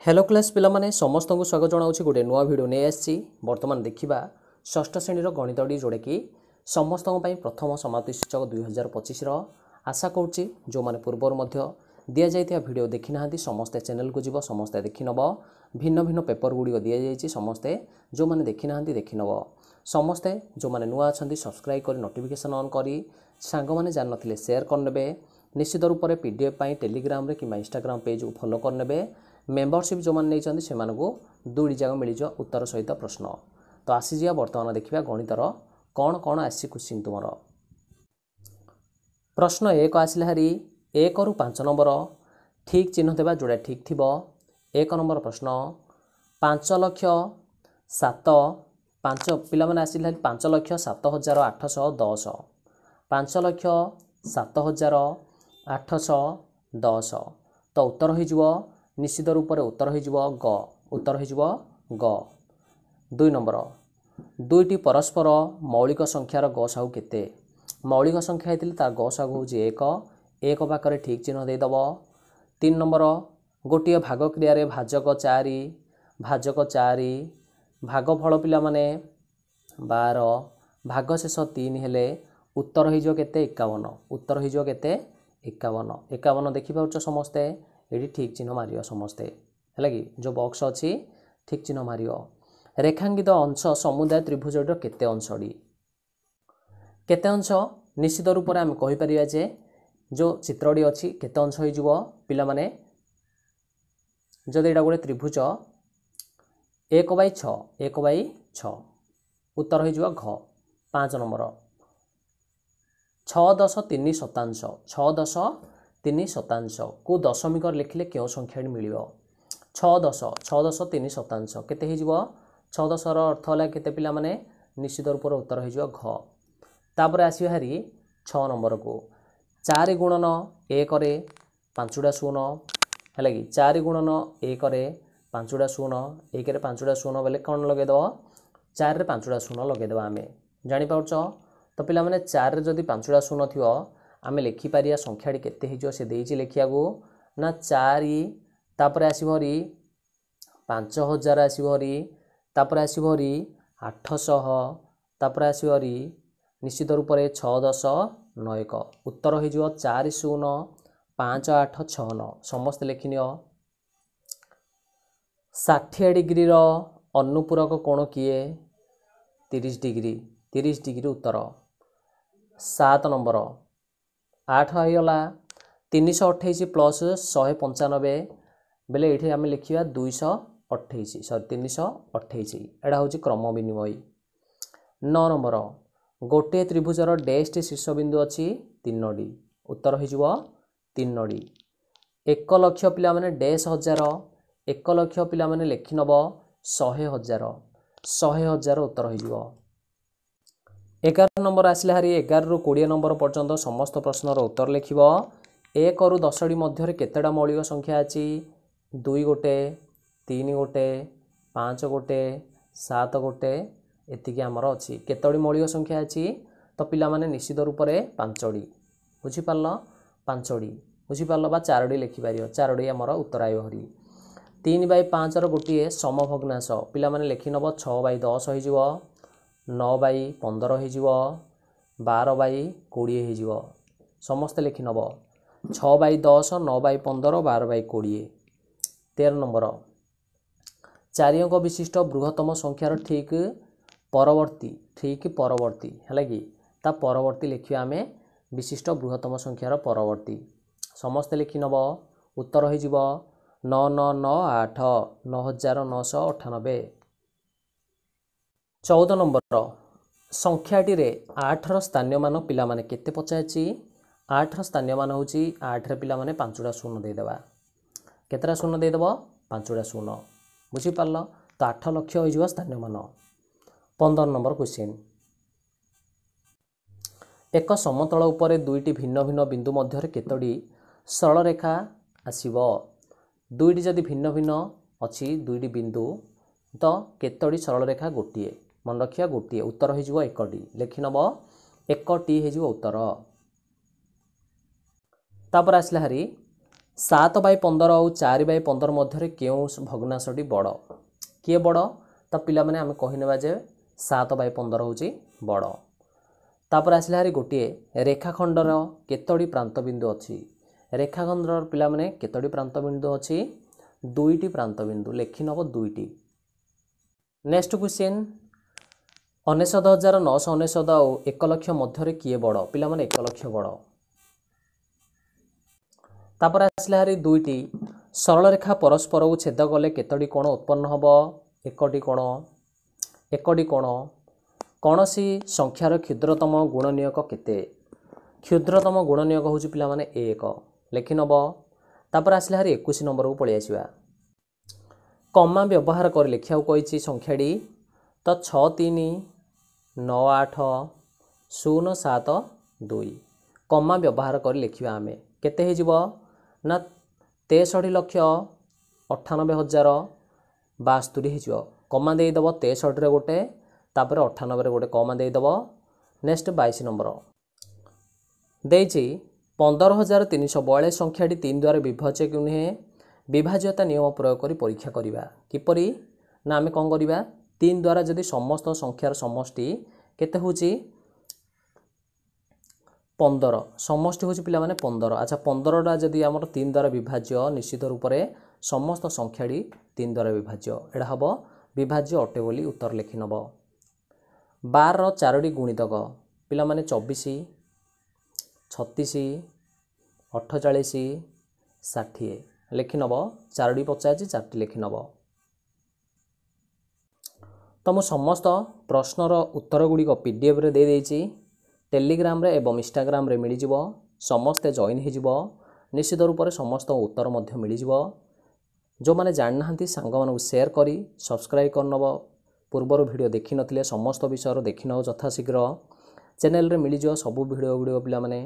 Hello class पिला माने समस्त को स्वागत जनाऊँ गोटे नुआ भिड नहीं आसी बर्तमान देखा षष्ठ श्रेणी गणितटी जोड़े कि समस्त प्रथम समाप्ति सूचक 2025 आशा करुच्ची जो मैंने पूर्वर दि जाता भिड देखी ना समस्ते चैनल को जीव समस्ते देखी नब भिन्न भिन्न पेपर गुड़िक दि जाइए समस्ते जो मैंने देखी ना देखी नब समस्ते जो मैंने नुआ अच्छा सब्सक्राइब कर नोटिफिकेशन ऑन करी सांग मैंने जान नथिले शेयर करने निश्चित रूप से पीडीएफ टेलीग्राम रे कि इंस्टाग्राम पेज को फॉलो करने मेंबरशिप जो मैंने नहीं से दुईटी जाक मिल उत्तर सहित प्रश्न तो आसीजा बर्तमान देखा गणितर कौन कौन आसी क्वेश्चन तुम प्रश्न एक आसला हारी 1 ରୁ 5 नंबर ठीक चिन्ह देवा जोड़ा ठीक थी 1 नंबर प्रश्न 5,07,5 पिला आसिले 5,07,810 5,07,810 तो उत्तर हो निश्चित रूप से उत्तर हो ग उत्तर हो ग 2 नंबर दुईटी परस्पर मौलिक संख्यार गसागु केते मौलिक संख्या होती तार गसागु हूँ 1 पाखे ठीक चिन्ह देदेव 3 नंबर गोटे भाग क्रिय भाजक 4 भागफल पिला माने 12 भाग शेष 3 हेले उत्तर हो केते 51 उत्तर हो केते 51 देखिपुच समस्ते ये ठीक चिन्ह मार समस्ते है कि जो बॉक्स अच्छी ठीक चिन्ह मार रेखांकित अंश समुदाय त्रिभुजर केते अंशटी केते अंश निश्चित रूप से आम कहीपर जे जो चित्रटी अच्छी केते अंश हो पिला माने जदि यहाँ गोटे त्रिभुज 1/6 उत्तर हो घ 5 नंबर 6.3 को दशमिक लिखिले क्यों संख्या मिल 6.3 केते हो 6 अर्थ है केते पिला माने निश्चित रूप से उत्तर हो घ तापर आस हारी 6 नंबर को 4 गुणन 1 रे 5टा शून्य है कि 4 गुणन 1 रे 5टा शून्य 1 रे 5टा शून्य बोले कौन लगेदेव 4 रे 5टा शून्य लगेदेव आम जापार तो पिला माने 4 रे जदि 5टा शून्य थी आम लिखिपर संख्याटी केते हो से देइछि लिखिया ना 4 तापर आसरी 5000 आसरी तापर आसरी 800 तापर आसरी निश्चित रूप से 6.1091 उत्तर हो 405869 समस्त लिखिन 60 डिग्री अनुपूरक कोण किए 30 डिग्री उत्तर 7 नंबर 8 होगा 328 प्लस 195 बेले ये आम लिखा 228 सॉरी 328 एटा हूँ क्रम विनिमय 9 नंबर गोटे त्रिभुजर डैश शीर्षबिंदु अच्छी 3टी उत्तर हो 3टी 1 लाख पिला माने डैश हजार 1 लाख पिला माने लिखि नब 100,000 उत्तर हो 11 नंबर आसला हारी 11 ରୁ 20 नंबर पर्यंत समस्त प्रश्नर उत्तर लिख 1 ରୁ 10 मध्य केतेटा मौलिक संख्या अच्छी 2 गोटे 3 गोटे 5 गोटे 7 गोटे एतिकी आमर अच्छी केतोटी मौलिक संख्या अच्छी तो पिला माने निश्चित रूप से 5टी बुझीपार 5टी बुझीपार बा 4टी लिखिपार 4टी आमर उत्तर आय हरी 3/5 गोटे समभग्नांश पिला माने लिखि नब 6/10 हो 9/15 हो 12/20 हो समस्ते लिखि नब 6/10 9/15 12/20 13 नंबर 4 अंक विशिष्ट बृहत्तम संख्यार ठीक परवर्ती है कि ता परवर्ती लिखिए आम विशिष्ट बृहत्तम संख्यार परवर्ती समस्ते लिखि नब उत्तर हो 9998 9998 14 नंबर संख्याटी 8 स्थानीय मान पिला माने केते पचाची 8 स्थानीय मान हूँ 8 पिला माने 5टा शून्य देदेवा केतटा शून्य देदेव 5टा शून्य बुझीपार तो 8 लाख हो स्थानीय मान 15 नंबर क्वेश्चन एक समतल उपरे दुईटी भिन्न भिन्न बिंदु मध्य केतोटी सरल रेखा आसीबो दुईटी जदि भिन्न भिन्न अच्छी दुईटी बिंदु तो केतोटी सरल रेखा गोटे मन रखिया गोटे उत्तर हो 1टी लिखि नब 1टी हो उत्तर तापर आसला हारी 7/15 ଆଉ 4/15 ମଧ୍ୟରେ କେଉଁ ଭଗ୍ନାଂଶଟି ବଡ଼ କିଏ ବଡ଼ ତ ପିଲାମାନେ ଆମେ କହିନେବା ଯେ 7/15 ହେଉଛି ବଡ଼। ତାପରେ ଆସିଲା ହାରି ଗୋଟିଏ ରେଖାଖଣ୍ଡର କେତୋଟି ପ୍ରାନ୍ତବିନ୍ଦୁ ଅଛି ରେଖାଖଣ୍ଡର ପିଲାମାନେ କେତୋଟି ପ୍ରାନ୍ତବିନ୍ଦୁ ଅଛି 2ଟି ପ୍ରାନ୍ତବିନ୍ଦୁ ଲେଖିନେବ 2ଟି। ନେକ୍ସଟ କ୍ୱେଶ୍ଚିନ୍ 99,999 ଆଉ 1 ଲକ୍ଷ ମଧ୍ୟରେ କିଏ ବଡ଼ ପିଲାମାନେ 1 ଲକ୍ଷ ବଡ଼। ତାପରେ ଆସିଲା ହାରି 2ଟି ସରଳରେଖା ପରସ୍ପରକୁ ଛେଦ କଲେ କେତୋଟି କୋଣ ଉତ୍ପନ୍ନ ହେବ 1ଟି କୋଣ 1ଟି କୋଣ। କୌଣସି ସଂଖ୍ୟାର କ୍ଷୁଦ୍ରତମ ଗୁଣନୀୟକ କେତେ କ୍ଷୁଦ୍ରତମ ଗୁଣନୀୟକ ହେଉଛି ପିଲାମାନେ 1 ଲେଖିନେବ। ତାପରେ ଆସିଲା ହାରି 21 ନମ୍ବରକୁ ପଳେଇ ଆସିବା। କମା ବ୍ୟବହାର କରି ଲେଖିବାକୁ କହିଛି ସଂଖ୍ୟାଟି ତ 639807 କମା ବ୍ୟବହାର କରି ଲେଖିବା ଆମେ କେତେ ହେଇଯିବ ନା 63,98,072 ହେଇଯିବ। କମା ଦେଇଦେବ 63ରେ ଗୋଟେ ତାପରେ 98ରେ ଗୋଟେ କମା ଦେଇଦେବ। ନେକ୍ସଟ 22 ନମ୍ବର ଦେଇଛି 15,342 ସଂଖ୍ୟାଟି 3 ଦ୍ୱାରା ବିଭାଜ୍ୟ କି ନୁହେଁ ବିଭାଜ୍ୟତା ନିୟମ ପ୍ରୟୋଗ କରି ପରୀକ୍ଷା କରିବା କିପରି ନା ଆମେ କ'ଣ କରିବା 3 ଦ୍ୱାରା ଯଦି ସମସ୍ତ ସଂଖ୍ୟାର ସମଷ୍ଟି କେତେ ହେଉଛି 15 ସମଷ୍ଟି ହେଉଛି ପିଲାମାନେ 15 ଆଚ୍ଛା 15ଟା ଯଦି ଆମର 3 ଦ୍ୱାରା ବିଭାଜ୍ୟ ନିଶ୍ଚିତ ରୂପରେ ସମସ୍ତ ସଂଖ୍ୟାଟି 3 ଦ୍ୱାରା ବିଭାଜ୍ୟ ଏଇଟା ହେବ ବିଭାଜ୍ୟ ଅଟେ ବୋଲି ଉତ୍ତର ଲେଖିନେବ। 12ର 4ଟି ଗୁଣିତକ ପିଲାମାନେ 24 36 48 60 ଲେଖିନେବ 4ଟି ପଚାରିଛି 4ଟି ଲେଖିନେବ। ତ ମୁଁ ସମସ୍ତ ପ୍ରଶ୍ନର ଉତ୍ତର ଗୁଡ଼ିକ PDFରେ ଦେଇଦେଇଛି ଟେଲିଗ୍ରାମରେ ଏବଂ ଇନଷ୍ଟାଗ୍ରାମରେ ମିଳିଯିବ ସମସ୍ତେ ଜଏନ୍ ହେଇଯିବ ନିଶ୍ଚିତ ରୂପରେ ସମସ୍ତ ଉତ୍ତର ମଧ୍ୟ ମିଳିଯିବ। ଯେଉଁମାନେ ଜାଣିନାହାନ୍ତି ସାଙ୍ଗମାନଙ୍କୁ ସେୟାର କରି ସବସ୍କ୍ରାଇବ୍ କରିନେବ ପୂର୍ବରୁ ଭିଡ଼ିଓ ଦେଖିନଥିଲେ ସମସ୍ତ ବିଷୟର ଦେଖିନେବ ଯଥାଶୀଘ୍ର ଚ୍ୟାନେଲରେ ମିଳିଯିବ ସବୁ ଭିଡ଼ିଓ ଗୁଡ଼ିକ ପିଲାମାନେ।